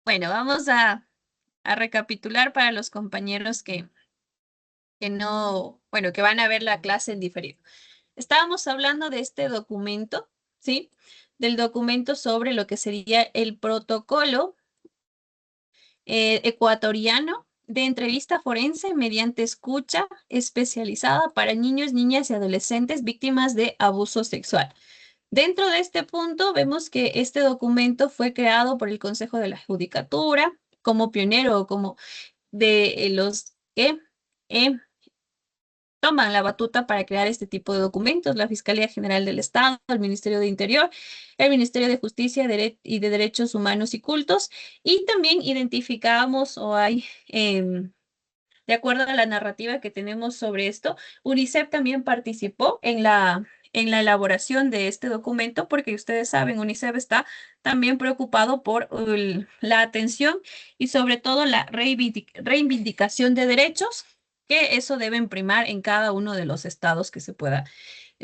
Bueno, vamos a recapitular para los compañeros que no, bueno, que van a ver la clase en diferido. Estábamos hablando de este documento, ¿sí? Del documento sobre lo que sería el protocolo ecuatoriano de entrevista forense mediante escucha especializada para niños, niñas y adolescentes víctimas de abuso sexual. Dentro de este punto, vemos que este documento fue creado por el Consejo de la Judicatura como pionero o como de los que eh, toman la batuta para crear este tipo de documentos, la Fiscalía General del Estado, el Ministerio de Interior, el Ministerio de Justicia y de Derechos Humanos y Cultos, y también identificamos o hay, de acuerdo a la narrativa que tenemos sobre esto, UNICEF también participó en la elaboración de este documento, porque ustedes saben, UNICEF está también preocupado por la atención y sobre todo la reivindicación de derechos, que eso debe primar en cada uno de los estados que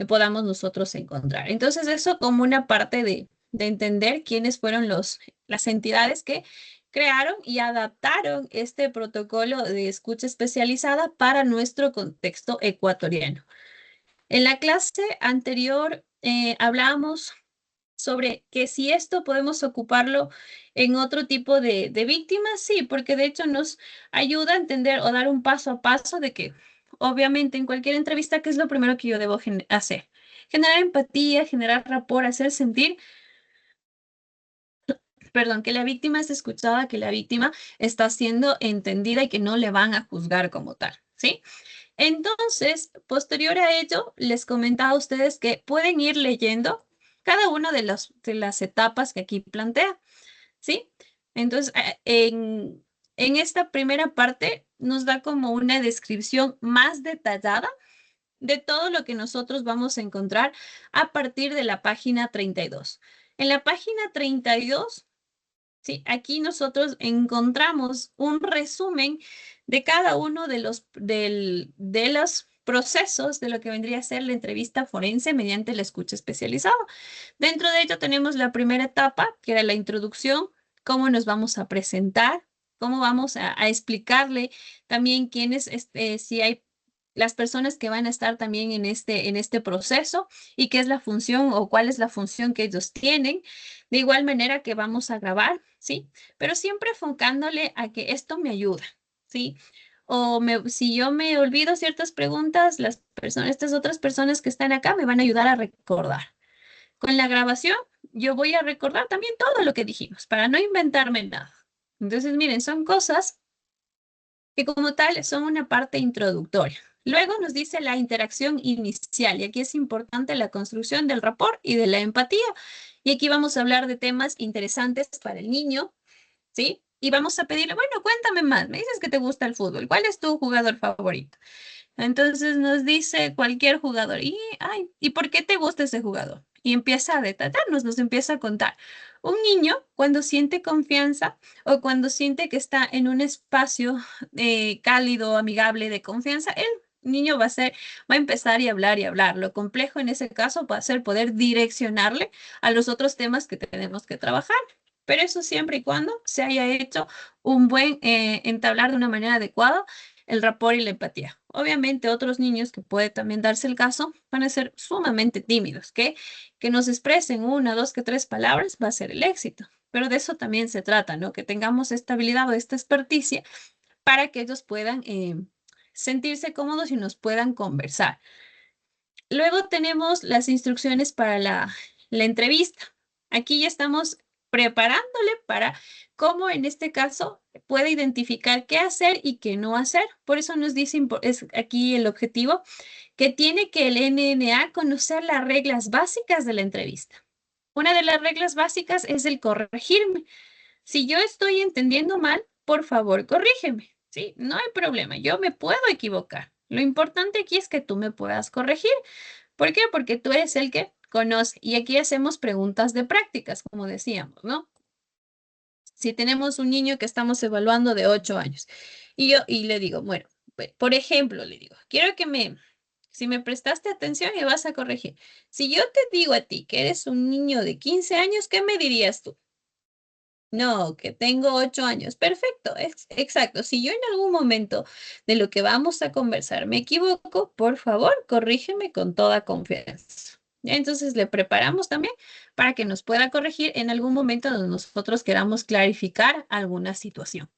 podamos nosotros encontrar. Entonces, eso como una parte de entender quiénes fueron las entidades que crearon y adaptaron este protocolo de escucha especializada para nuestro contexto ecuatoriano. En la clase anterior hablábamos sobre que si esto podemos ocuparlo en otro tipo de víctimas, sí, porque de hecho nos ayuda a entender o dar un paso a paso de que, obviamente, en cualquier entrevista, ¿qué es lo primero que yo debo hacer? Generar empatía, generar rapport, hacer sentir, perdón, que la víctima es escuchada, que la víctima está siendo entendida y que no le van a juzgar como tal, ¿sí? Entonces, posterior a ello, les comentaba a ustedes que pueden ir leyendo cada una de las etapas que aquí plantea, ¿sí? Entonces, en esta primera parte nos da como una descripción más detallada de todo lo que nosotros vamos a encontrar a partir de la página 32. En la página 32, sí, aquí nosotros encontramos un resumen de cada uno de los procesos de lo que vendría a ser la entrevista forense mediante la escucha especializada. Dentro de ello tenemos la primera etapa, que era la introducción, cómo nos vamos a presentar, cómo vamos a explicarle también quiénes, si hay las personas que van a estar también en este proceso y qué es la función o cuál es la función que ellos tienen. De igual manera que vamos a grabar, ¿sí? Pero siempre enfocándole a que esto me ayuda, ¿sí? Si yo me olvido ciertas preguntas, estas otras personas que están acá me van a ayudar a recordar. Con la grabación, yo voy a recordar también todo lo que dijimos para no inventarme nada. Entonces, miren, son cosas que como tal son una parte introductoria. Luego nos dice la interacción inicial y aquí es importante la construcción del rapport y de la empatía. Y aquí vamos a hablar de temas interesantes para el niño, ¿sí? Y vamos a pedirle, bueno, cuéntame más, me dices que te gusta el fútbol, ¿cuál es tu jugador favorito? Entonces nos dice cualquier jugador, ¿y por qué te gusta ese jugador? Y empieza a detallarnos, nos empieza a contar. Un niño, cuando siente confianza o cuando siente que está en un espacio cálido, amigable, de confianza, el niño va a empezar y hablar y hablar. Lo complejo en ese caso va a ser poder direccionarle a los otros temas que tenemos que trabajar. Pero eso siempre y cuando se haya hecho un buen entablar de una manera adecuada el rapport y la empatía. Obviamente, otros niños que puede también darse el caso van a ser sumamente tímidos, que nos expresen una, dos, que tres palabras va a ser el éxito. Pero de eso también se trata, ¿no? Que tengamos esta habilidad o esta experticia para que ellos puedan sentirse cómodos y nos puedan conversar. Luego tenemos las instrucciones para la entrevista. Aquí ya estamos preparándole para cómo en este caso puede identificar qué hacer y qué no hacer. Por eso nos dice, es aquí el objetivo, que tiene que el NNA conocer las reglas básicas de la entrevista. Una de las reglas básicas es el corregirme. Si yo estoy entendiendo mal, por favor, corrígeme. Sí, no hay problema, yo me puedo equivocar. Lo importante aquí es que tú me puedas corregir. ¿Por qué? Porque tú eres el que conoce. Y aquí hacemos preguntas de prácticas, como decíamos, ¿no? Si tenemos un niño que estamos evaluando de 8 años y le digo, bueno, por ejemplo, le digo, quiero si me prestaste atención me vas a corregir. Si yo te digo a ti que eres un niño de 15 años, ¿qué me dirías tú? No, que tengo 8 años. Perfecto, exacto. Si yo en algún momento de lo que vamos a conversar me equivoco, por favor, corrígeme con toda confianza. Entonces le preparamos también para que nos pueda corregir en algún momento donde nosotros queramos clarificar alguna situación.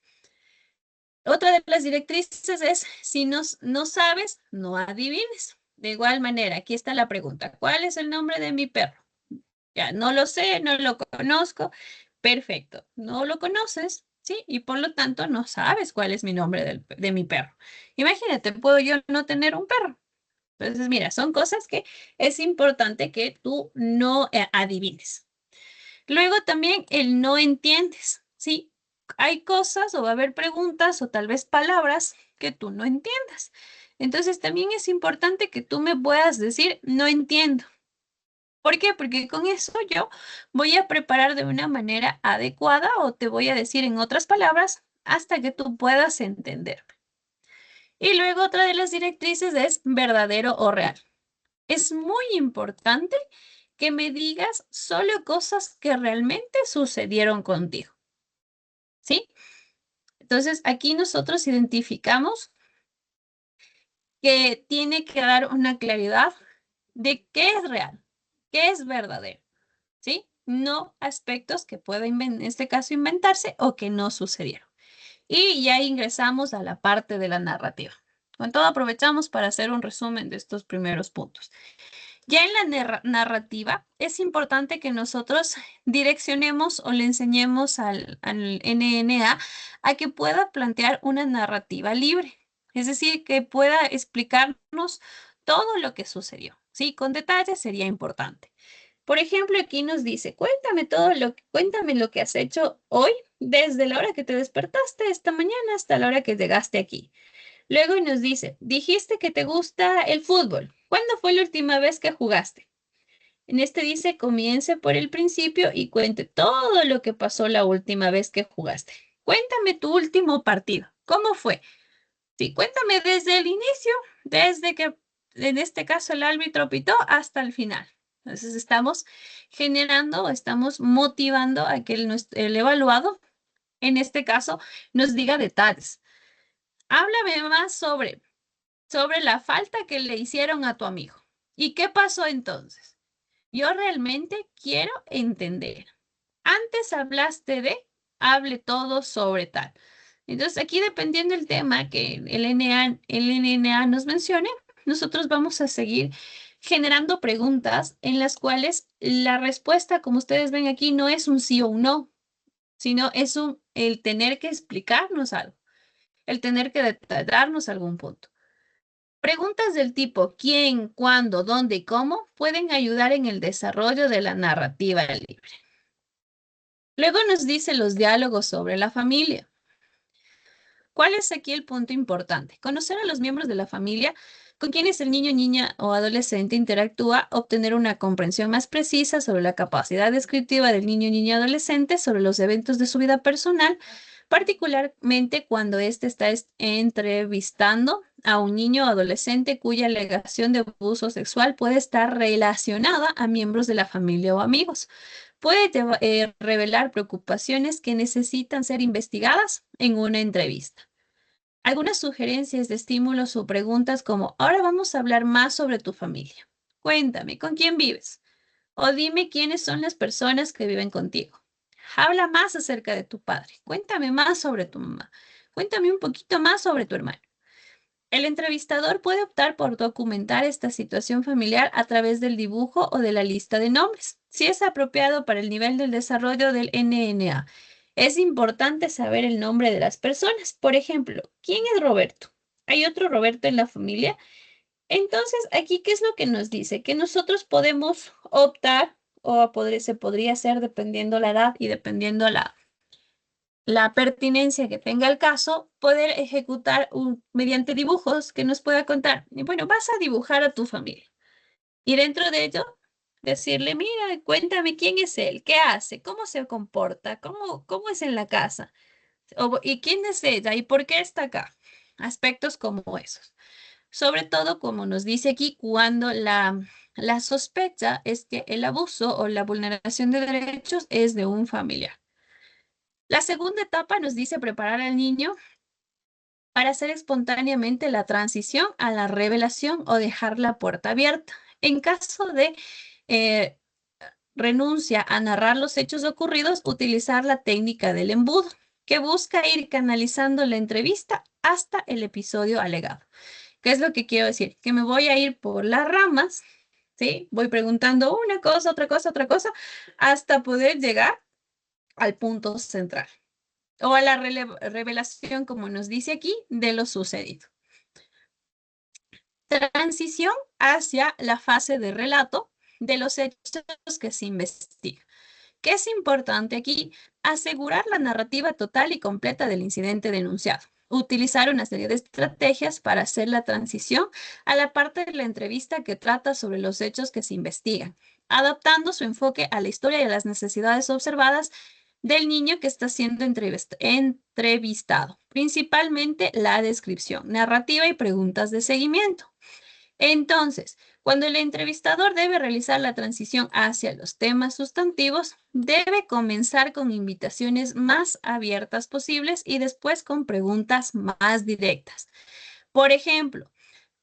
Otra de las directrices es, si no sabes, no adivines. De igual manera, aquí está la pregunta, ¿cuál es el nombre de mi perro? Ya, no lo sé, no lo conozco. Perfecto, no lo conoces, ¿sí? Y por lo tanto no sabes cuál es mi nombre de mi perro. Imagínate, ¿puedo yo no tener un perro? Entonces, mira, son cosas que es importante que tú no adivines. Luego también el no entiendes, ¿sí? Hay cosas o va a haber preguntas o tal vez palabras que tú no entiendas. Entonces, también es importante que tú me puedas decir, no entiendo. ¿Por qué? Porque con eso yo voy a preparar de una manera adecuada o te voy a decir en otras palabras hasta que tú puedas entenderme. Y luego otra de las directrices es verdadero o real. Es muy importante que me digas solo cosas que realmente sucedieron contigo, ¿sí? Entonces aquí nosotros identificamos que tiene que dar una claridad de qué es real, qué es verdadero. ¿Sí? No aspectos que pueda en este caso inventarse o que no sucedieron. Y ya ingresamos a la parte de la narrativa. Con todo aprovechamos para hacer un resumen de estos primeros puntos. Ya en la narrativa es importante que nosotros direccionemos o le enseñemos al NNA a que pueda plantear una narrativa libre, es decir, que pueda explicarnos todo lo que sucedió. Sí, con detalles sería importante. Por ejemplo, aquí nos dice, cuéntame lo que has hecho hoy desde la hora que te despertaste esta mañana hasta la hora que llegaste aquí. Luego nos dice, dijiste que te gusta el fútbol. ¿Cuándo fue la última vez que jugaste? En este dice, comience por el principio y cuente todo lo que pasó la última vez que jugaste. Cuéntame tu último partido. ¿Cómo fue? Sí, cuéntame desde el inicio, desde que en este caso el árbitro pitó hasta el final. Entonces estamos generando, estamos motivando a que el evaluado, en este caso, nos diga detalles. Háblame más sobre la falta que le hicieron a tu amigo. ¿Y qué pasó entonces? Yo realmente quiero entender. Antes hablaste de, hable todo sobre tal. Entonces, aquí dependiendo del tema que el NNA nos mencione, nosotros vamos a seguir generando preguntas en las cuales la respuesta, como ustedes ven aquí, no es un sí o un no, sino es el tener que explicarnos algo, el tener que detallarnos algún punto. Preguntas del tipo quién, cuándo, dónde y cómo pueden ayudar en el desarrollo de la narrativa libre. Luego nos dice los diálogos sobre la familia. ¿Cuál es aquí el punto importante? Conocer a los miembros de la familia con quienes el niño, niña o adolescente interactúa, obtener una comprensión más precisa sobre la capacidad descriptiva del niño, niña, adolescente, sobre los eventos de su vida personal, particularmente cuando éste está entrevistando a un niño o adolescente cuya alegación de abuso sexual puede estar relacionada a miembros de la familia o amigos. Puede revelar preocupaciones que necesitan ser investigadas en una entrevista. Algunas sugerencias de estímulos o preguntas como, ahora vamos a hablar más sobre tu familia. Cuéntame, ¿con quién vives? O dime quiénes son las personas que viven contigo. Habla más acerca de tu padre. Cuéntame más sobre tu mamá. Cuéntame un poquito más sobre tu hermano. El entrevistador puede optar por documentar esta situación familiar a través del dibujo o de la lista de nombres, si es apropiado para el nivel del desarrollo del NNA. Es importante saber el nombre de las personas. Por ejemplo, ¿quién es Roberto? ¿Hay otro Roberto en la familia? Entonces, aquí, ¿qué es lo que nos dice? Que nosotros podemos optar o se podría hacer dependiendo la edad y dependiendo la pertinencia que tenga el caso, poder ejecutar mediante dibujos que nos pueda contar. Y bueno, vas a dibujar a tu familia. Y dentro de ello, decirle, mira, cuéntame quién es él, qué hace, cómo se comporta, cómo es en la casa, y quién es ella y por qué está acá. Aspectos como esos. Sobre todo, como nos dice aquí, cuando la sospecha es que el abuso o la vulneración de derechos es de un familiar. La segunda etapa nos dice preparar al niño para hacer espontáneamente la transición a la revelación o dejar la puerta abierta. En caso de eh, renuncia a narrar los hechos ocurridos, utilizar la técnica del embudo, que busca ir canalizando la entrevista hasta el episodio alegado. ¿Qué es lo que quiero decir? Que me voy a ir por las ramas, ¿sí? Voy preguntando una cosa, otra cosa, hasta poder llegar al punto central o a la revelación, como nos dice aquí, de lo sucedido. Transición hacia la fase de relato de los hechos que se investigan. ¿Qué es importante aquí? Asegurar la narrativa total y completa del incidente denunciado. Utilizar una serie de estrategias para hacer la transición a la parte de la entrevista que trata sobre los hechos que se investigan, adaptando su enfoque a la historia y a las necesidades observadas del niño que está siendo entrevistado, principalmente la descripción, narrativa y preguntas de seguimiento. Entonces, cuando el entrevistador debe realizar la transición hacia los temas sustantivos, debe comenzar con invitaciones más abiertas posibles y después con preguntas más directas. Por ejemplo,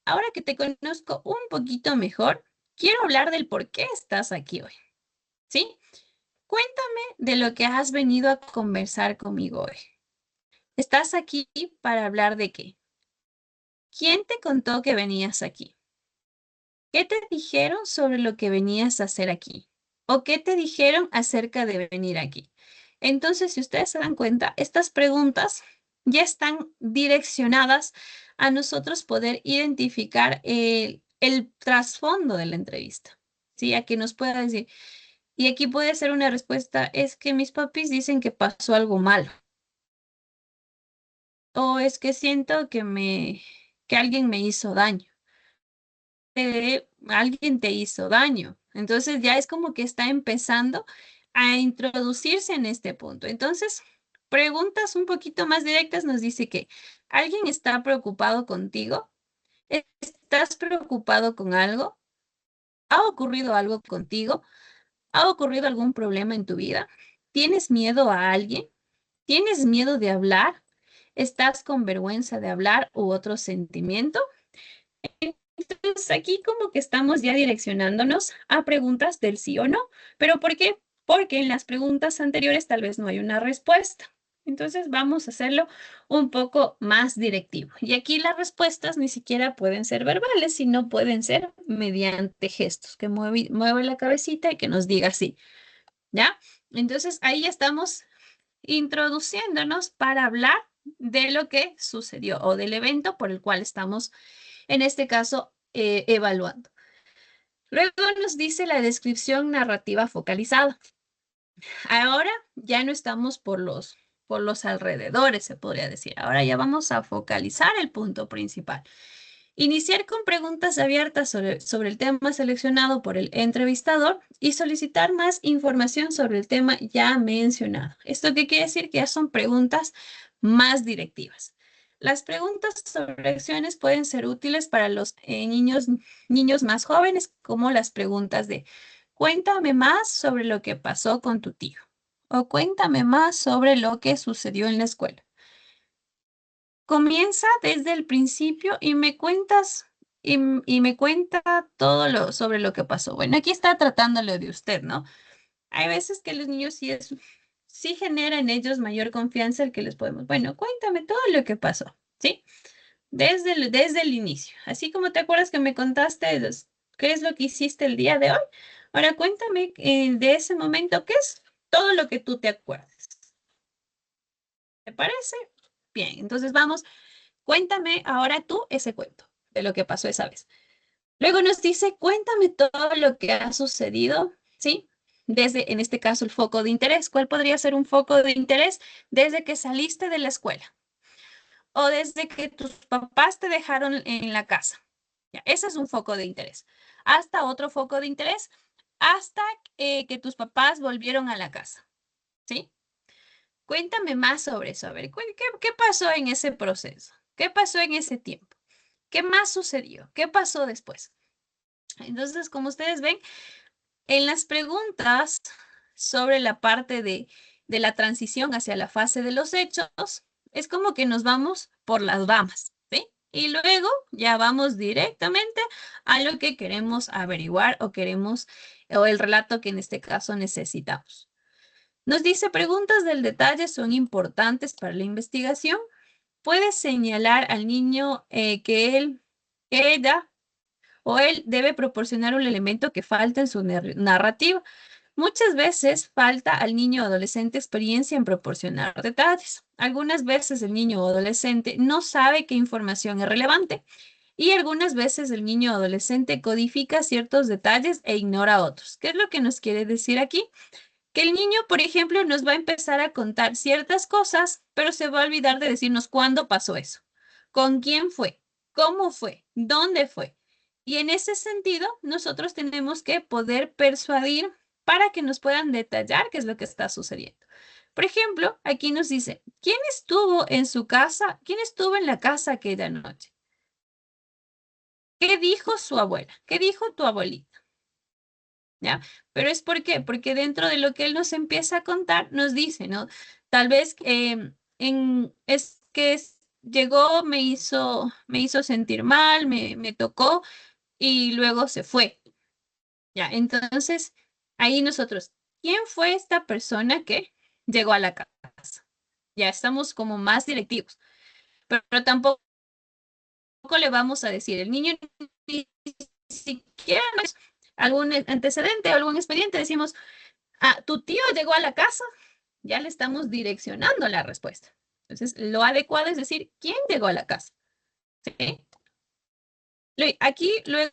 ahora que te conozco un poquito mejor, quiero hablar del por qué estás aquí hoy. ¿Sí? Cuéntame de lo que has venido a conversar conmigo hoy. ¿Estás aquí para hablar de qué? ¿Quién te contó que venías aquí? ¿Qué te dijeron sobre lo que venías a hacer aquí? ¿O qué te dijeron acerca de venir aquí? Entonces, si ustedes se dan cuenta, estas preguntas ya están direccionadas a nosotros poder identificar el trasfondo de la entrevista. ¿Sí? A que nos pueda decir, y aquí puede ser una respuesta, es que mis papis dicen que pasó algo malo. O es que siento que alguien me hizo daño. Alguien te hizo daño. Entonces ya es como que está empezando a introducirse en este punto. Entonces, preguntas un poquito más directas nos dice que alguien está preocupado contigo. ¿Estás preocupado con algo? ¿Ha ocurrido algo contigo? ¿Ha ocurrido algún problema en tu vida? ¿Tienes miedo a alguien? ¿Tienes miedo de hablar? ¿Estás con vergüenza de hablar u otro sentimiento? Entonces, aquí como que estamos ya direccionándonos a preguntas del sí o no. ¿Pero por qué? Porque en las preguntas anteriores tal vez no hay una respuesta. Entonces, vamos a hacerlo un poco más directivo. Y aquí las respuestas ni siquiera pueden ser verbales, sino pueden ser mediante gestos, que mueve la cabecita y que nos diga sí, ¿ya? Entonces, ahí ya estamos introduciéndonos para hablar de lo que sucedió o del evento por el cual estamos en este caso, evaluando. Luego nos dice la descripción narrativa focalizada. Ahora ya no estamos por los alrededores, se podría decir. Ahora ya vamos a focalizar el punto principal. Iniciar con preguntas abiertas sobre el tema seleccionado por el entrevistador y solicitar más información sobre el tema ya mencionado. ¿Esto qué quiere decir? Que ya son preguntas más directivas. Las preguntas sobre acciones pueden ser útiles para los niños más jóvenes, como las preguntas de cuéntame más sobre lo que pasó con tu tío o cuéntame más sobre lo que sucedió en la escuela. Comienza desde el principio y me cuentas y me cuenta todo lo sobre lo que pasó. Bueno, aquí está tratándolo de usted, ¿no? Hay veces que los niños sí generan en ellos mayor confianza el que les podemos. Bueno, cuéntame todo lo que pasó, ¿sí? Desde el inicio. Así como te acuerdas que me contaste qué es lo que hiciste el día de hoy. Ahora cuéntame de ese momento, ¿qué es todo lo que tú te acuerdas? ¿Te parece? Bien, entonces vamos. Cuéntame ahora tú ese cuento de lo que pasó esa vez. Luego nos dice, cuéntame todo lo que ha sucedido, ¿sí? Desde, en este caso, el foco de interés. ¿Cuál podría ser un foco de interés? Desde que saliste de la escuela o desde que tus papás te dejaron en la casa. Ya, ese es un foco de interés. Hasta otro foco de interés, hasta que tus papás volvieron a la casa, ¿sí? Cuéntame más sobre eso. A ver, ¿qué pasó en ese proceso? ¿Qué pasó en ese tiempo? ¿Qué más sucedió? ¿Qué pasó después? Entonces, como ustedes ven, en las preguntas sobre la parte de de la transición hacia la fase de los hechos, es como que nos vamos por las ramas, ¿sí? Y luego ya vamos directamente a lo que queremos averiguar o el relato que en este caso necesitamos. Nos dice, preguntas del detalle son importantes para la investigación. Puedes señalar al niño que ella o él debe proporcionar un elemento que falta en su narrativa. Muchas veces falta al niño o adolescente experiencia en proporcionar detalles. Algunas veces el niño o adolescente no sabe qué información es relevante y algunas veces el niño o adolescente codifica ciertos detalles e ignora otros. ¿Qué es lo que nos quiere decir aquí? Que el niño, por ejemplo, nos va a empezar a contar ciertas cosas, pero se va a olvidar de decirnos cuándo pasó eso, con quién fue, cómo fue, dónde fue. Y en ese sentido, nosotros tenemos que poder persuadir para que nos puedan detallar qué es lo que está sucediendo. Por ejemplo, aquí nos dice, ¿quién estuvo en su casa? ¿Quién estuvo en la casa aquella noche? ¿Qué dijo su abuela? ¿Qué dijo tu abuelita? ¿Ya? Pero es ¿por qué? Porque dentro de lo que él nos empieza a contar, nos dice, ¿no? Tal vez es que llegó, me hizo sentir mal, me tocó y luego se fue. ¿Ya? Entonces, ahí nosotros, ¿quién fue esta persona que llegó a la casa? Ya estamos como más directivos, pero tampoco le vamos a decir, el niño ni siquiera es algún antecedente o algún expediente, decimos, ah, tu tío llegó a la casa, ya le estamos direccionando la respuesta. Entonces, lo adecuado es decir, ¿quién llegó a la casa? ¿Sí? Aquí luego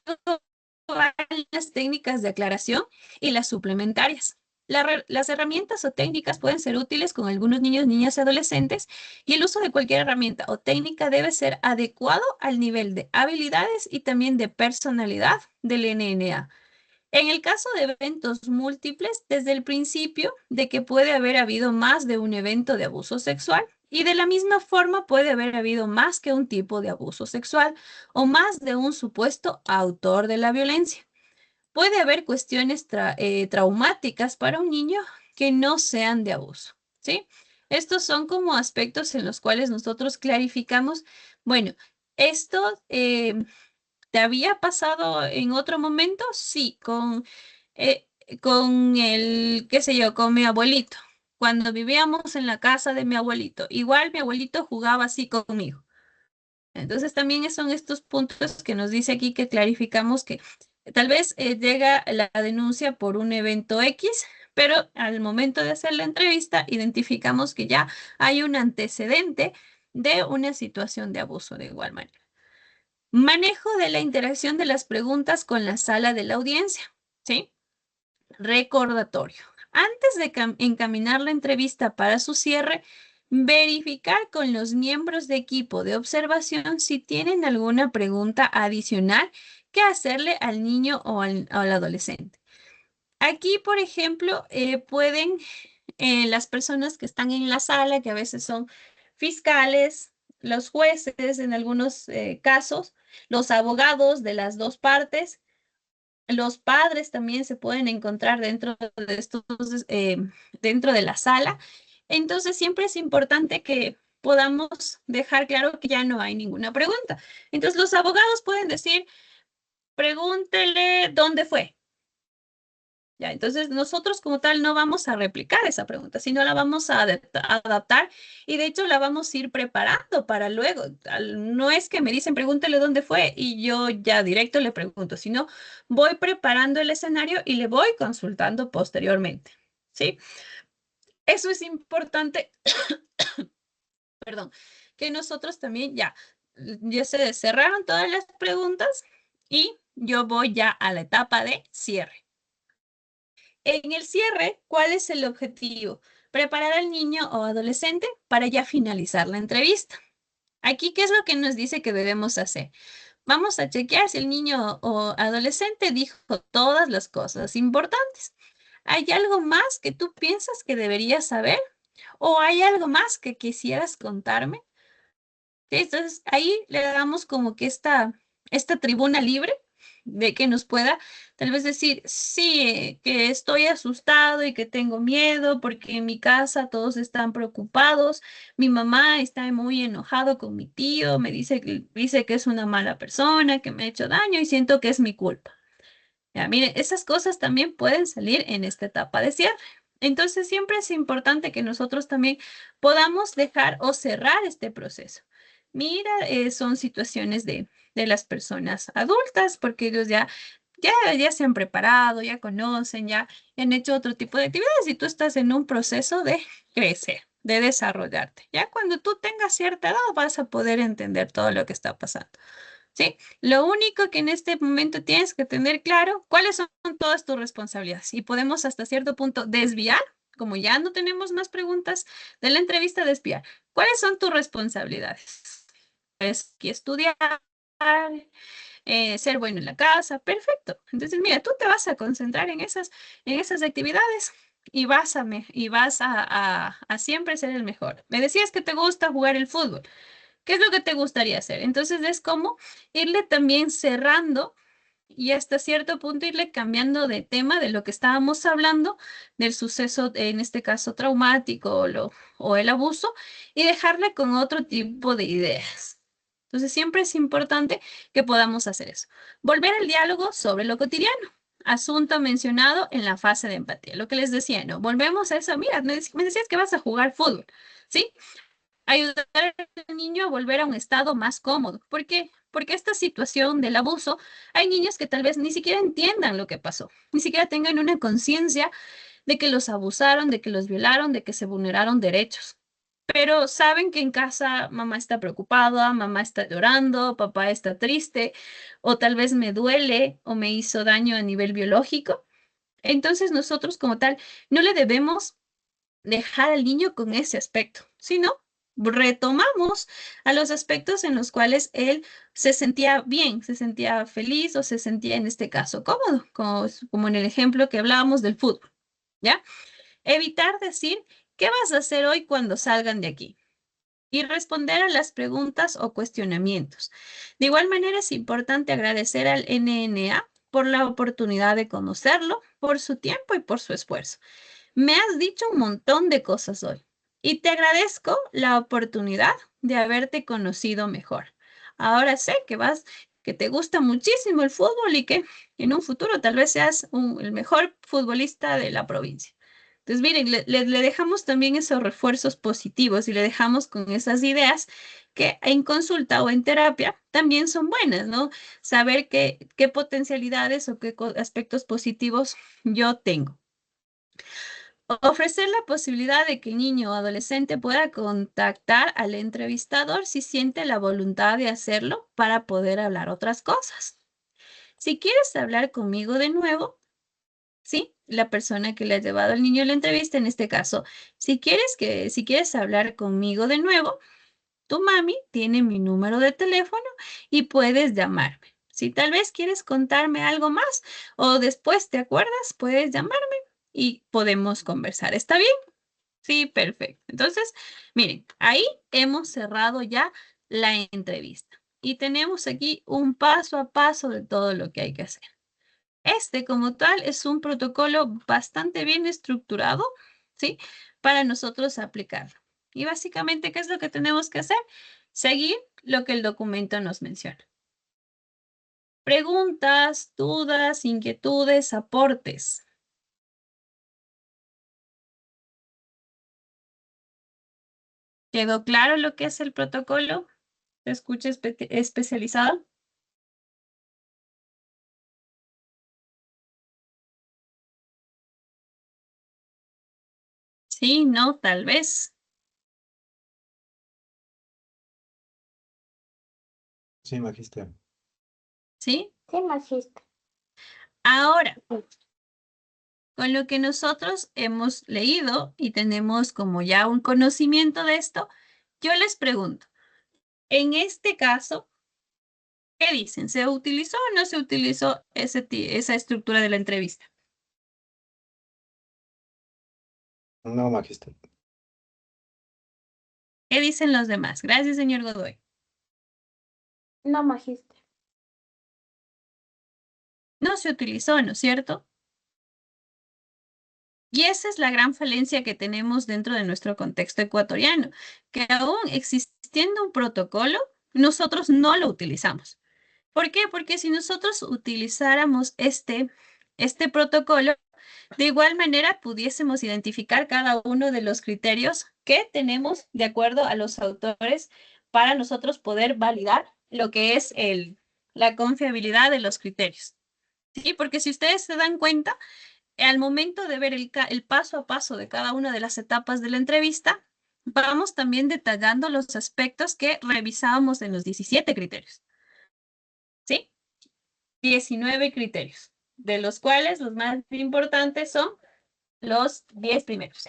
van las técnicas de aclaración y las suplementarias. Las herramientas o técnicas pueden ser útiles con algunos niños, niñas y adolescentes, y el uso de cualquier herramienta o técnica debe ser adecuado al nivel de habilidades y también de personalidad del NNA. En el caso de eventos múltiples, desde el principio de que puede haber habido más de un evento de abuso sexual y de la misma forma puede haber habido más que un tipo de abuso sexual o más de un supuesto autor de la violencia. Puede haber cuestiones traumáticas para un niño que no sean de abuso, ¿sí? Estos son como aspectos en los cuales nosotros clarificamos, bueno, esto ¿te había pasado en otro momento? Sí, eh, con qué sé yo, con mi abuelito. Cuando vivíamos en la casa de mi abuelito, igual mi abuelito jugaba así conmigo. Entonces también son estos puntos que nos dice aquí que clarificamos que tal vez llega la denuncia por un evento X, pero al momento de hacer la entrevista identificamos que ya hay un antecedente de una situación de abuso de igual manera. Manejo de la interacción de las preguntas con la sala de la audiencia, ¿sí? Recordatorio. Antes de encaminar la entrevista para su cierre, verificar con los miembros de equipo de observación si tienen alguna pregunta adicional que hacerle al niño o al adolescente. Aquí, por ejemplo, pueden las personas que están en la sala, que a veces son fiscales, los jueces en algunos casos, los abogados de las dos partes, los padres también se pueden encontrar dentro de estos, dentro de la sala. Entonces, siempre es importante que podamos dejar claro que ya no hay ninguna pregunta. Entonces, los abogados pueden decir, pregúntele dónde fue. Ya, entonces nosotros como tal no vamos a replicar esa pregunta, sino la vamos a adaptar y de hecho la vamos a ir preparando para luego. No es que me dicen pregúntele dónde fue y yo ya directo le pregunto, sino voy preparando el escenario y le voy consultando posteriormente. ¿Sí? Eso es importante, perdón, que nosotros también ya se cerraron todas las preguntas y yo voy ya a la etapa de cierre. En el cierre, ¿cuál es el objetivo? Preparar al niño o adolescente para ya finalizar la entrevista. Aquí, ¿qué es lo que nos dice que debemos hacer? Vamos a chequear si el niño o adolescente dijo todas las cosas importantes. ¿Hay algo más que tú piensas que deberías saber? ¿O hay algo más que quisieras contarme? Entonces, ahí le damos como que esta tribuna libre de que nos pueda tal vez decir, sí, que estoy asustado y que tengo miedo porque en mi casa todos están preocupados, mi mamá está muy enojado con mi tío, me dice que es una mala persona, que me ha hecho daño y siento que es mi culpa. Ya, miren, esas cosas también pueden salir en esta etapa de cierre. Entonces, siempre es importante que nosotros también podamos dejar o cerrar este proceso. Mira, son situaciones de las personas adultas, porque ellos ya se han preparado, ya conocen, ya han hecho otro tipo de actividades y tú estás en un proceso de crecer, de desarrollarte. Ya cuando tú tengas cierta edad vas a poder entender todo lo que está pasando. ¿Sí? Lo único que en este momento tienes que tener claro, cuáles son todas tus responsabilidades. Y podemos hasta cierto punto desviar, como ya no tenemos más preguntas de la entrevista, desviar. ¿Cuáles son tus responsabilidades? Es que estudiar, ser bueno en la casa, perfecto. Entonces, mira, tú te vas a concentrar en esas actividades y vas a siempre ser el mejor. Me decías que te gusta jugar el fútbol. ¿Qué es lo que te gustaría hacer? Entonces es como irle también cerrando y hasta cierto punto irle cambiando de tema de lo que estábamos hablando, del suceso, en este caso traumático o el abuso, y dejarle con otro tipo de ideas. Entonces siempre es importante que podamos hacer eso. Volver al diálogo sobre lo cotidiano. Asunto mencionado en la fase de empatía. Lo que les decía, ¿no? Volvemos a eso. Mira, me decías que vas a jugar fútbol, ¿sí? Ayudar al niño a volver a un estado más cómodo. ¿Por qué? Porque esta situación del abuso, hay niños que tal vez ni siquiera entiendan lo que pasó, ni siquiera tengan una conciencia de que los abusaron, de que los violaron, de que se vulneraron derechos. Pero saben que en casa mamá está preocupada, mamá está llorando, papá está triste, o tal vez me duele o me hizo daño a nivel biológico. Entonces nosotros como tal no le debemos dejar al niño con ese aspecto, sino retomamos a los aspectos en los cuales él se sentía bien, se sentía feliz o se sentía en este caso cómodo, como en el ejemplo que hablábamos del fútbol, ¿ya? Evitar decir, ¿qué vas a hacer hoy cuando salgan de aquí? Y responder a las preguntas o cuestionamientos. De igual manera, es importante agradecer al NNA por la oportunidad de conocerlo, por su tiempo y por su esfuerzo. Me has dicho un montón de cosas hoy y te agradezco la oportunidad de haberte conocido mejor. Ahora sé que te gusta muchísimo el fútbol y que en un futuro tal vez seas el mejor futbolista de la provincia. Entonces, miren, le dejamos también esos refuerzos positivos y le dejamos con esas ideas que en consulta o en terapia también son buenas, ¿no? Saber qué potencialidades o qué aspectos positivos yo tengo. Ofrecer la posibilidad de que el niño o adolescente pueda contactar al entrevistador si siente la voluntad de hacerlo para poder hablar otras cosas. Si quieres hablar conmigo de nuevo, ¿sí? La persona que le ha llevado al niño a la entrevista, en este caso, si quieres hablar conmigo de nuevo, tu mami tiene mi número de teléfono y puedes llamarme. Si tal vez quieres contarme algo más o después te acuerdas, puedes llamarme y podemos conversar. ¿Está bien? Sí, perfecto. Entonces, miren, ahí hemos cerrado ya la entrevista y tenemos aquí un paso a paso de todo lo que hay que hacer. Este, como tal, es un protocolo bastante bien estructurado, ¿sí? Para nosotros aplicarlo. Y básicamente, ¿qué es lo que tenemos que hacer? Seguir lo que el documento nos menciona. Preguntas, dudas, inquietudes, aportes. ¿Quedó claro lo que es el protocolo de escucha especializada? Sí, no, tal vez. Sí, magíster. ¿Sí? Sí, magista. Ahora, con lo que nosotros hemos leído y tenemos como ya un conocimiento de esto, yo les pregunto, en este caso, ¿qué dicen? ¿Se utilizó o no se utilizó esa estructura de la entrevista? No, magíster. ¿Qué dicen los demás? Gracias, señor Godoy. No, magista. No se utilizó, ¿no es cierto? Y esa es la gran falencia que tenemos dentro de nuestro contexto ecuatoriano, que aún existiendo un protocolo, nosotros no lo utilizamos. ¿Por qué? Porque si nosotros utilizáramos este protocolo, de igual manera pudiésemos identificar cada uno de los criterios que tenemos de acuerdo a los autores para nosotros poder validar lo que es la confiabilidad de los criterios. ¿Sí? Porque si ustedes se dan cuenta, al momento de ver el paso a paso de cada una de las etapas de la entrevista, vamos también detallando los aspectos que revisábamos en los 17 criterios. ¿Sí? 19 criterios, de los cuales los más importantes son los 10 primeros.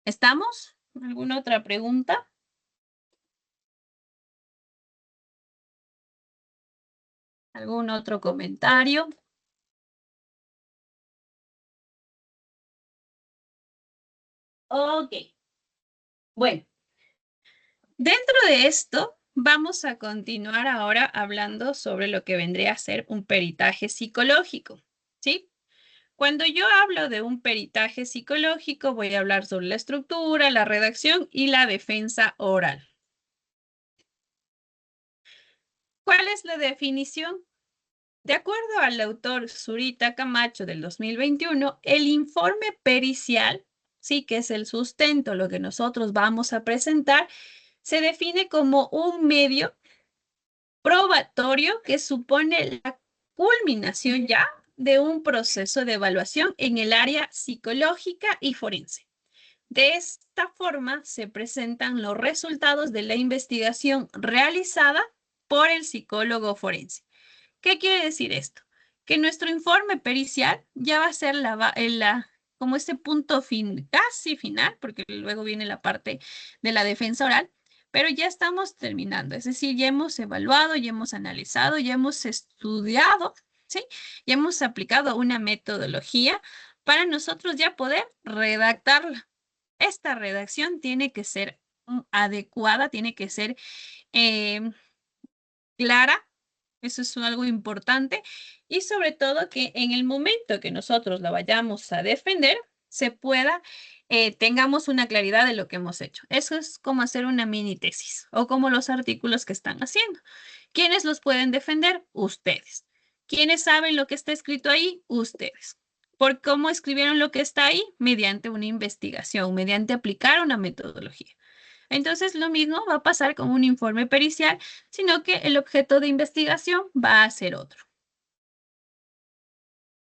¿Estamos? ¿Alguna otra pregunta? ¿Algún otro comentario? Ok. Bueno, dentro de esto, vamos a continuar ahora hablando sobre lo que vendría a ser un peritaje psicológico, ¿sí? Cuando yo hablo de un peritaje psicológico, voy a hablar sobre la estructura, la redacción y la defensa oral. ¿Cuál es la definición? De acuerdo al autor Zurita Camacho del 2021, el informe pericial, sí que es el sustento, lo que nosotros vamos a presentar, se define como un medio probatorio que supone la culminación ya de un proceso de evaluación en el área psicológica y forense. De esta forma se presentan los resultados de la investigación realizada por el psicólogo forense. ¿Qué quiere decir esto? Que nuestro informe pericial ya va a ser como este punto casi final, porque luego viene la parte de la defensa oral, pero ya estamos terminando. Es decir, ya hemos evaluado, ya hemos analizado, ya hemos estudiado, ¿sí? Ya hemos aplicado una metodología para nosotros ya poder redactarla. Esta redacción tiene que ser adecuada, tiene que ser eh, clara, eso es algo importante, y sobre todo que en el momento que nosotros la vayamos a defender, se pueda, tengamos una claridad de lo que hemos hecho. Eso es como hacer una mini tesis o como los artículos que están haciendo. ¿Quiénes los pueden defender? Ustedes. ¿Quiénes saben lo que está escrito ahí? Ustedes. ¿Por cómo escribieron lo que está ahí? Mediante una investigación, mediante aplicar una metodología. Entonces, lo mismo va a pasar con un informe pericial, sino que el objeto de investigación va a ser otro.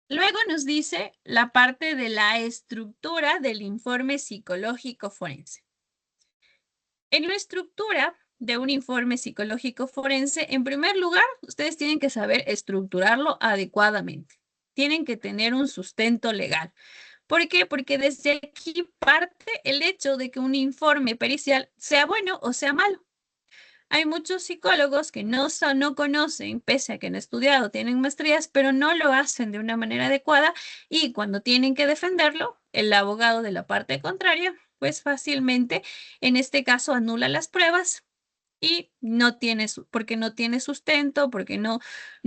Luego nos dice la parte de la estructura del informe psicológico forense. En la estructura de un informe psicológico forense, en primer lugar, ustedes tienen que saber estructurarlo adecuadamente. Tienen que tener un sustento legal. ¿Por qué? Porque desde aquí parte el hecho de que un informe pericial sea bueno o sea malo. Hay muchos psicólogos que no conocen, pese a que han estudiado, tienen maestrías, pero no lo hacen de una manera adecuada y cuando tienen que defenderlo, el abogado de la parte contraria, pues fácilmente, en este caso, anula las pruebas y no tiene, porque no tiene sustento, porque no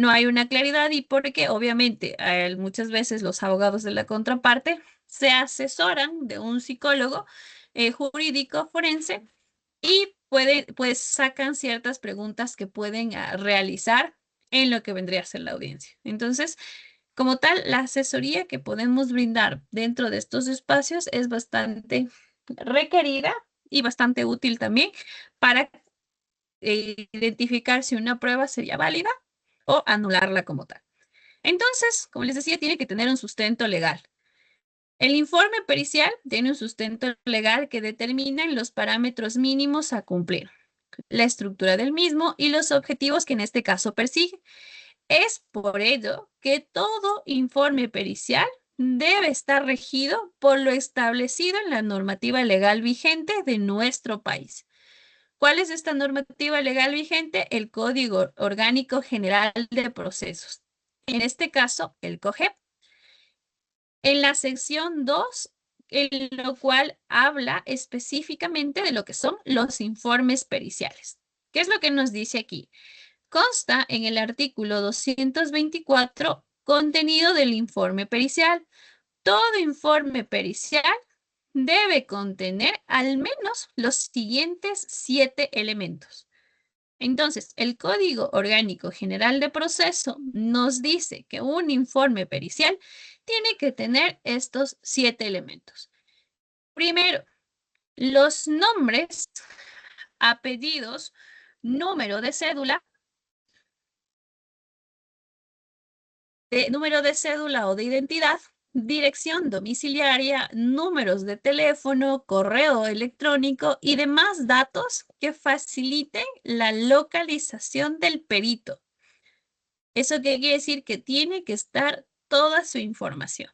hay una claridad y porque obviamente muchas veces los abogados de la contraparte se asesoran de un psicólogo jurídico forense y pues sacan ciertas preguntas que pueden realizar en lo que vendría a ser la audiencia. Entonces, como tal, la asesoría que podemos brindar dentro de estos espacios es bastante requerida y bastante útil también para identificar si una prueba sería válida o anularla como tal. Entonces, como les decía, tiene que tener un sustento legal. El informe pericial tiene un sustento legal que determina los parámetros mínimos a cumplir, la estructura del mismo y los objetivos que en este caso persigue. Es por ello que todo informe pericial debe estar regido por lo establecido en la normativa legal vigente de nuestro país. ¿Cuál es esta normativa legal vigente? El Código Orgánico General de Procesos. En este caso, el COGEP. En la sección 2, en lo cual habla específicamente de lo que son los informes periciales. ¿Qué es lo que nos dice aquí? consta en el artículo 224, contenido del informe pericial. Todo informe pericial debe contener al menos los siguientes 7 elementos. Entonces, el Código Orgánico General de Proceso nos dice que un informe pericial tiene que tener estos 7 elementos. Primero, los nombres, apellidos, número de cédula, o de identidad, dirección domiciliaria, números de teléfono, correo electrónico y demás datos que faciliten la localización del perito. ¿Eso qué quiere decir? Que tiene que estar toda su información.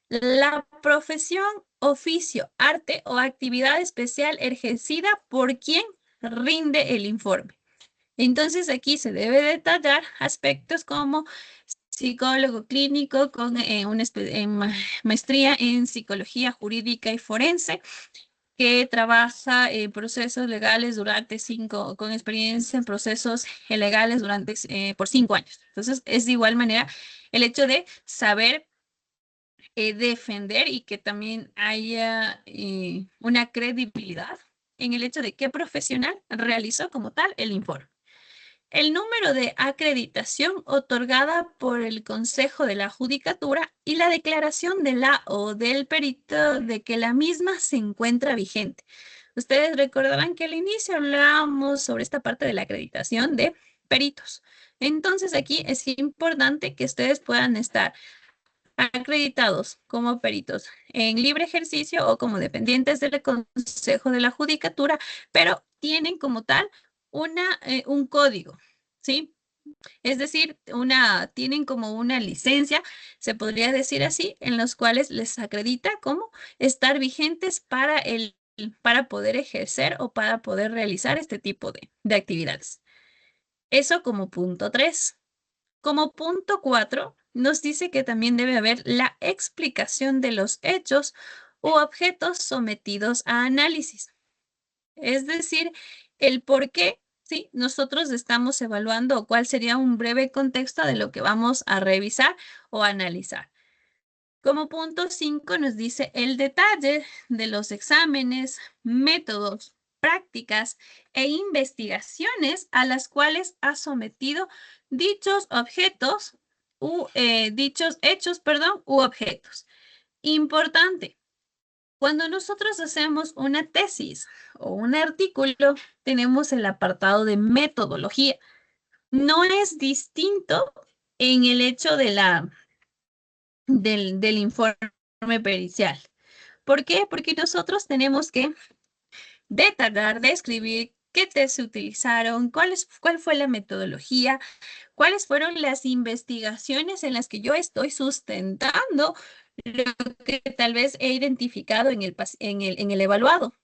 La profesión, oficio, arte o actividad especial ejercida por quien rinde el informe. Entonces aquí se debe detallar aspectos como psicólogo clínico con una maestría en psicología jurídica y forense, que trabaja en procesos legales con experiencia en procesos legales por 5 años. Entonces, es de igual manera el hecho de saber defender y que también haya una credibilidad en el hecho de qué profesional realizó como tal el informe. El número de acreditación otorgada por el Consejo de la Judicatura y la declaración de la o del perito de que la misma se encuentra vigente. Ustedes recordarán que al inicio hablábamos sobre esta parte de la acreditación de peritos. Entonces aquí es importante que ustedes puedan estar acreditados como peritos en libre ejercicio o como dependientes del Consejo de la Judicatura, pero tienen como tal un código, ¿sí? Es decir, tienen como una licencia, se podría decir así, en los cuales les acredita como estar vigentes para poder ejercer o para poder realizar este tipo de actividades. Eso como punto 3. Como punto 4, nos dice que también debe haber la explicación de los hechos u objetos sometidos a análisis. Es decir, el por qué, ¿sí? Nosotros estamos evaluando o cuál sería un breve contexto de lo que vamos a revisar o analizar. Como punto 5 nos dice el detalle de los exámenes, métodos, prácticas e investigaciones a las cuales ha sometido dichos objetos dichos hechos, u objetos. Importante, cuando nosotros hacemos una tesis o un artículo, tenemos el apartado de metodología. No es distinto en el hecho del informe pericial. ¿Por qué? Porque nosotros tenemos que detallar, describir qué test se utilizaron, cuál fue la metodología, cuáles fueron las investigaciones en las que yo estoy sustentando lo que tal vez he identificado en el evaluado.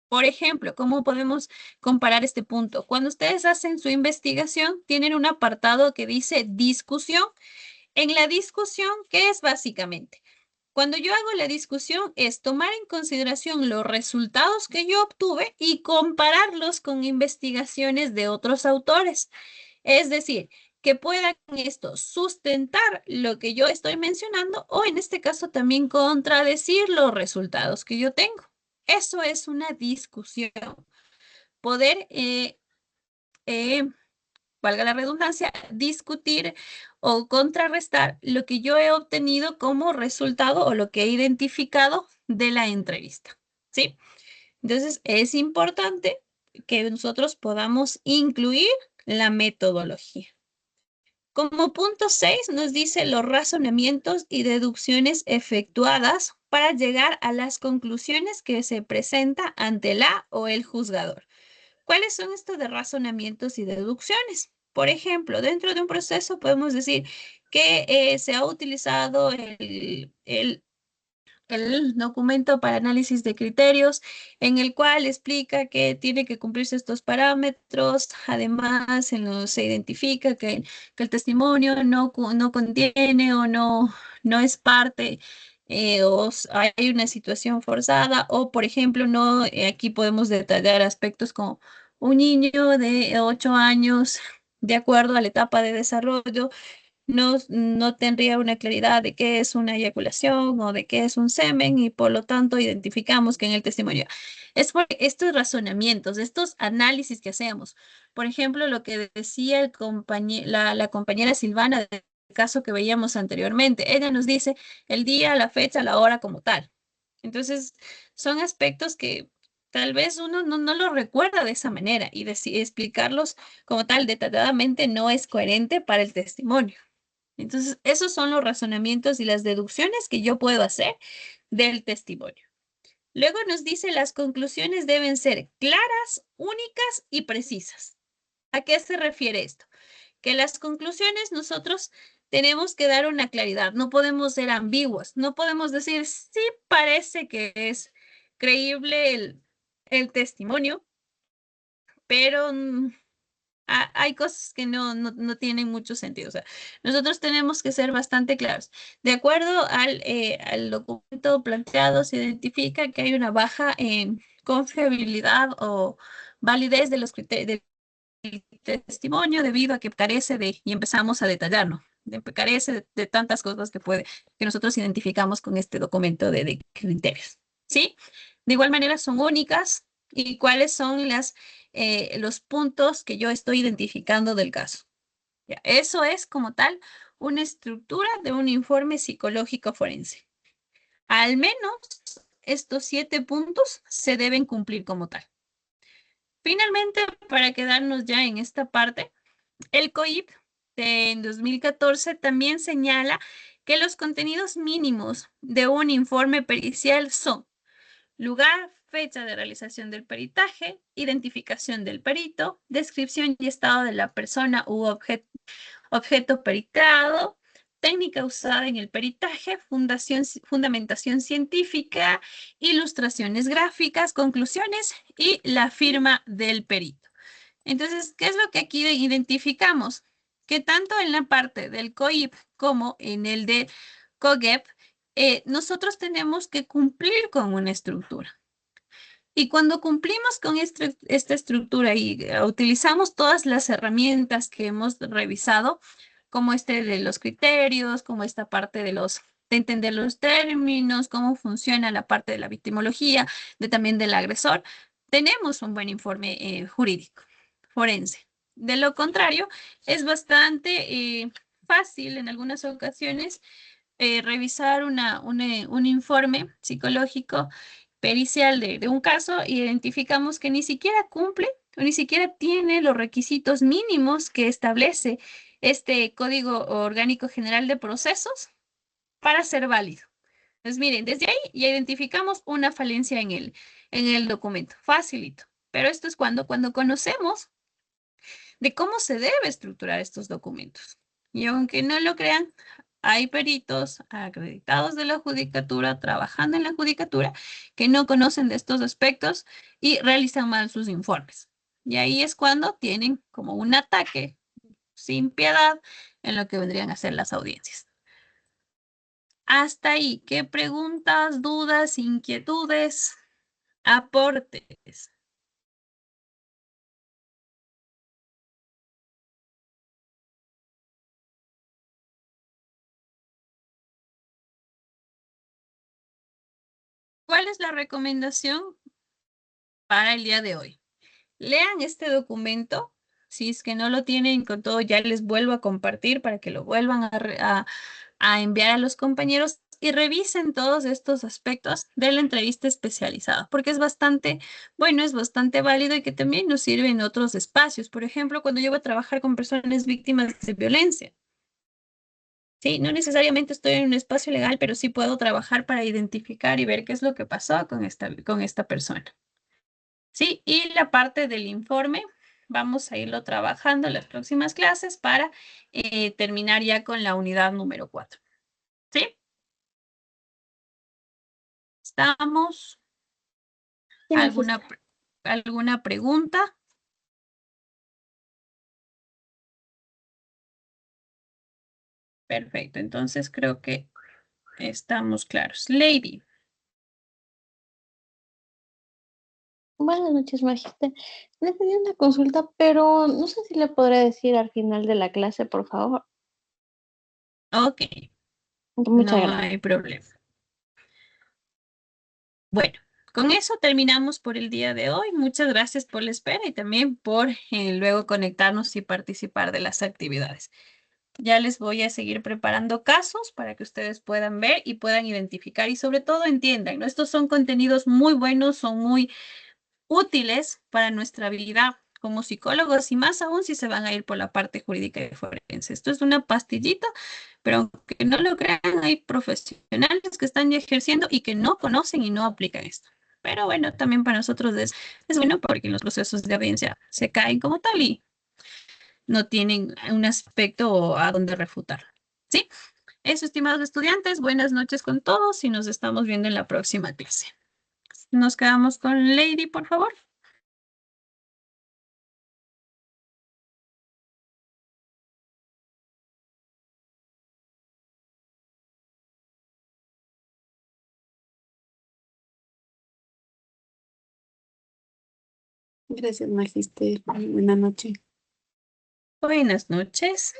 Por ejemplo, ¿cómo podemos comparar este punto? Cuando ustedes hacen su investigación, tienen un apartado que dice discusión. En la discusión, ¿qué es básicamente? Cuando yo hago la discusión es tomar en consideración los resultados que yo obtuve y compararlos con investigaciones de otros autores. Es decir, que puedan esto sustentar lo que yo estoy mencionando o en este caso también contradecir los resultados que yo tengo. Eso es una discusión. Poder valga la redundancia, discutir o contrarrestar lo que yo he obtenido como resultado o lo que he identificado de la entrevista, ¿sí? Entonces, es importante que nosotros podamos incluir la metodología. Como punto 6 nos dice los razonamientos y deducciones efectuadas para llegar a las conclusiones que se presenta ante la o el juzgador. ¿Cuáles son estos de razonamientos y deducciones? Por ejemplo, dentro de un proceso podemos decir que se ha utilizado el documento para análisis de criterios, en el cual explica que tiene que cumplirse estos parámetros. Además, se identifica que el testimonio no contiene o no es parte hay una situación forzada o, por ejemplo, aquí podemos detallar aspectos como un niño de 8 años de acuerdo a la etapa de desarrollo, no tendría una claridad de qué es una eyaculación o de qué es un semen y por lo tanto identificamos que en el testimonio. Es por estos razonamientos, estos análisis que hacemos. Por ejemplo, lo que decía la compañera Silvana del caso que veíamos anteriormente. Ella nos dice el día, la fecha, la hora como tal. Entonces, son aspectos que tal vez uno no lo recuerda de esa manera y explicarlos como tal detalladamente no es coherente para el testimonio. Entonces, esos son los razonamientos y las deducciones que yo puedo hacer del testimonio. Luego nos dice las conclusiones deben ser claras, únicas y precisas. ¿A qué se refiere esto? Que las conclusiones nosotros tenemos que dar una claridad, no podemos ser ambiguos, no podemos decir sí parece que es creíble el testimonio, pero hay cosas que no tienen mucho sentido. O sea, nosotros tenemos que ser bastante claros. De acuerdo al documento planteado, se identifica que hay una baja en confiabilidad o validez de los criterios del testimonio debido a que carece de, y empezamos a detallarlo, carece de tantas cosas que nosotros identificamos con este documento de criterios. ¿Sí? De igual manera son únicas y cuáles son los puntos que yo estoy identificando del caso. Ya, eso es como tal una estructura de un informe psicológico forense. Al menos estos 7 puntos se deben cumplir como tal. Finalmente, para quedarnos ya en esta parte, el COIP en 2014 también señala que los contenidos mínimos de un informe pericial son lugar, fecha de realización del peritaje, identificación del perito, descripción y estado de la persona u objeto peritado, técnica usada en el peritaje, fundamentación científica, ilustraciones gráficas, conclusiones y la firma del perito. Entonces, ¿qué es lo que aquí identificamos? Que tanto en la parte del COIP como en el de COGEP, nosotros tenemos que cumplir con una estructura. Y cuando cumplimos con esta estructura y utilizamos todas las herramientas que hemos revisado, como este de los criterios, como esta parte de entender los términos, cómo funciona la parte de la victimología, también del agresor, tenemos un buen informe jurídico, forense. De lo contrario, es bastante fácil en algunas ocasiones revisar un informe psicológico pericial de un caso, identificamos que ni siquiera cumple o ni siquiera tiene los requisitos mínimos que establece este Código Orgánico General de Procesos para ser válido. Entonces, miren, desde ahí ya identificamos una falencia en el documento. Facilito. Pero esto es cuando conocemos de cómo se debe estructurar estos documentos. Y aunque no lo crean, hay peritos acreditados de la judicatura, trabajando en la judicatura, que no conocen de estos aspectos y realizan mal sus informes. Y ahí es cuando tienen como un ataque sin piedad en lo que vendrían a ser las audiencias. Hasta ahí, ¿qué preguntas, dudas, inquietudes, aportes? ¿Cuál es la recomendación para el día de hoy? Lean este documento. Si es que no lo tienen con todo, ya les vuelvo a compartir para que lo vuelvan a enviar a los compañeros y revisen todos estos aspectos de la entrevista especializada, porque es bastante, bueno, es bastante válido y que también nos sirve en otros espacios. Por ejemplo, cuando yo voy a trabajar con personas víctimas de violencia. Sí, no necesariamente estoy en un espacio legal, pero sí puedo trabajar para identificar y ver qué es lo que pasó con esta persona. Sí, y la parte del informe vamos a irlo trabajando en las próximas clases para terminar ya con la unidad número 4. ¿Sí? ¿Estamos? Sí, ¿Alguna, magistra. alguna pregunta? Perfecto, entonces creo que estamos claros. Lady, Buenas noches, Magister. Le tenía una consulta, pero no sé si le podré decir al final de la clase, por favor. Ok, Muchas no gracias. hay problema. Bueno, con eso terminamos por el día de hoy. Muchas gracias por la espera y también por luego conectarnos y participar de las actividades. Ya les voy a seguir preparando casos para que ustedes puedan ver y puedan identificar y sobre todo entiendan, ¿no? Estos son contenidos muy buenos, son muy útiles para nuestra vida como psicólogos y más aún si se van a ir por la parte jurídica y forense. Esto es una pastillita, pero aunque no lo crean, hay profesionales que están ya ejerciendo y que no conocen y no aplican esto. Pero bueno, también para nosotros es bueno porque en los procesos de audiencia se caen como tal y no tienen un aspecto a donde refutar. ¿Sí? Eso, estimados estudiantes, buenas noches con todos y nos estamos viendo en la próxima clase. Nos quedamos con Lady, por favor. Gracias, Magister. Buenas noches. Buenas noches.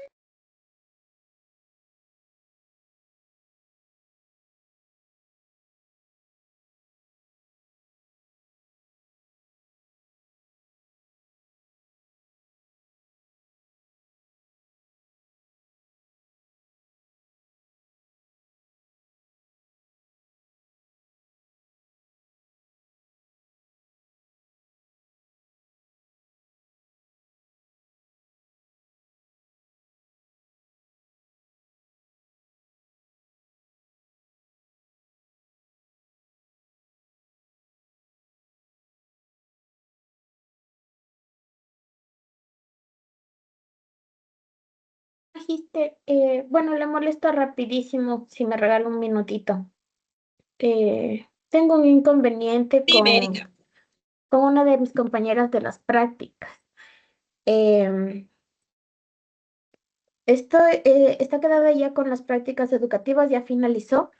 Magister, bueno, le molesto rapidísimo si me regala un minutito. Tengo un inconveniente Ibérica. con una de mis compañeras de las prácticas. Em, está quedada ya con las prácticas educativas, ya finalizó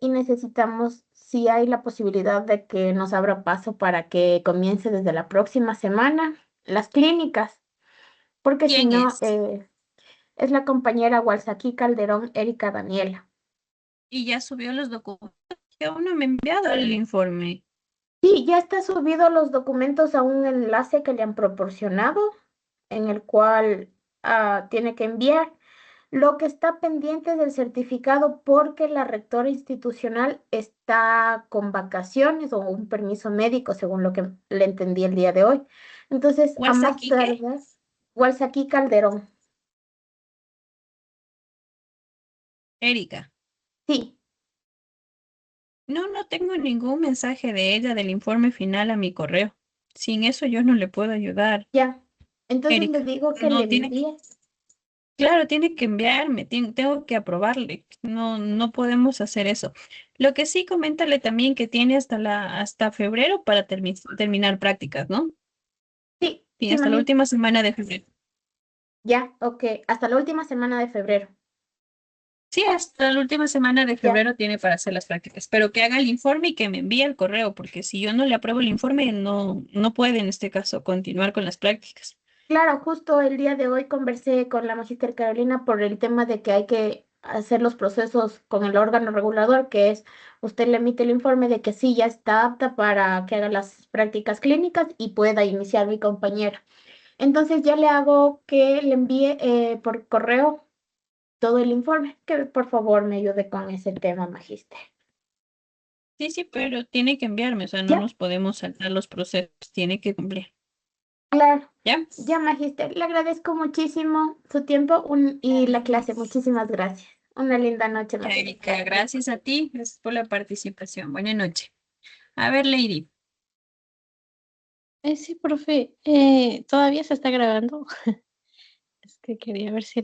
y necesitamos, si hay la posibilidad de que nos abra paso para que comience desde la próxima semana las clínicas, porque si ¿Quién no, es? es la compañera Walsaki Calderón Erika Daniela. Y ya subió los documentos que aún no me ha enviado el informe. Sí, ya está subido los documentos a un enlace que le han proporcionado, en el cual tiene que enviar. Lo que está pendiente es el certificado porque la rectora institucional está con vacaciones o un permiso médico, según lo que le entendí el día de hoy. Entonces, a más ¿Walsaki qué? tardar, Walsaki Calderón. Erika. Sí, No, no tengo ningún mensaje de ella del informe final a mi correo. Sin eso yo no le puedo ayudar, ya. Entonces le Erika. digo que le No tiene, envíe. claro, tiene que enviarme, tengo que aprobarle. No, no podemos hacer eso. Lo que sí, coméntale también que tiene hasta febrero para terminar prácticas, ¿no? Sí, Tiene sí, hasta la Magis. última semana de febrero. Ya, ok. Hasta la última semana de febrero. Sí, hasta la última semana de Ya. febrero tiene para hacer las prácticas, pero que haga el informe y que me envíe el correo, porque si yo no le apruebo el informe, no puede en este caso continuar con las prácticas. Claro, justo el día de hoy conversé con la Magíster Carolina por el tema de que hay que hacer los procesos con el órgano regulador, que es usted le emite el informe de que sí ya está apta para que haga las prácticas clínicas y pueda iniciar mi compañera. Entonces ya le hago que le envíe por correo todo el informe, que por favor me ayude con ese tema, Magíster. Sí, sí, pero tiene que enviarme, o sea, no Ya, nos podemos saltar los procesos, tiene que cumplir. claro. ¿Ya? Ya, Magíster, le agradezco muchísimo su tiempo y la clase. Muchísimas gracias. Una linda noche, Ya, Magíster. Erika, gracias a ti, gracias por la participación. Buenas noches. A ver, Lady. Sí, profe, todavía se está grabando. Es que quería ver si